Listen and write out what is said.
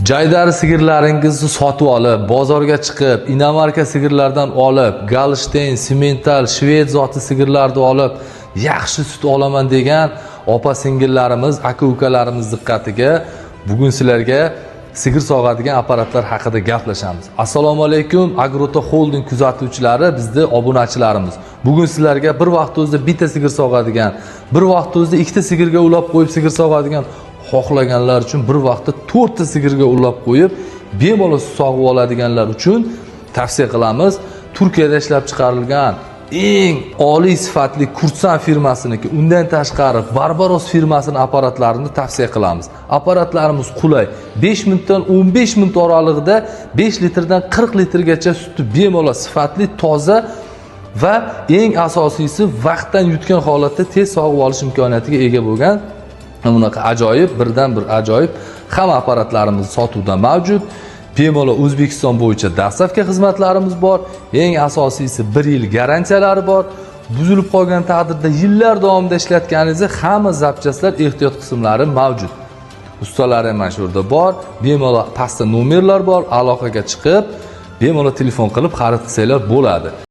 Jaydari sigirlaringizni sotib olib, bozorga chiqib, inomarka sigirlardan olib, Galstein, Simmental, Shved zoti sigirlarni olib, yaxshi sut olaman degan opa-singillarimiz, aka-ukalarimiz diqqatiga bugun sizlarga sigir sog'adigan apparatlar haqida gaplashamiz. Assalomu alaykum, Agrota Holding kuzatuvchilari, bizning obunachilarimiz. Bugun sizlarga bir vaqt o'zida bitta sigir sog'adigan, bir vaqt o'zida ikkita sigirga ulab qo'yib sigir sog'adigan xohlaganlar uchun bir vaqtda 4 ta sigirga ulab qo'yib, bemalol sog'ib oladiganlar uchun tavsiya qilamiz. Turkiyada ishlab chiqarilgan eng oliy sifatli Kurtsan firmasiniki, undan tashqari Barbaros firmasining apparatlarini tavsiya qilamiz. Apparatlarimiz qulay. 5 minutdan 15 minut oralig'ida 5 litrdan 40 litrgacha sutni bemalol sifatli, toza va eng asosiysi vaqtdan yutgan holatda tez sog'ib olish imkoniyatiga ega bo'lgan bunaqa ajoyib, birdan bir ajoyib hamma apparatlarimiz sotuvda mavjud. Bemalol O'zbekiston bo'yicha dastavka xizmatlarimiz bor. Eng asosiysi 1 yil garantiyalari bor. Buzilib qolgan taqdirda yillar davomida ishlatganingizda hamma zapchastlar, ehtiyot qismlari mavjud. Ustalari ham shu yerda bor. Bemalol pastda nomerlar bor. Aloqaga chiqib, bemalol telefon qilib xarid qilsanglar bo'ladi.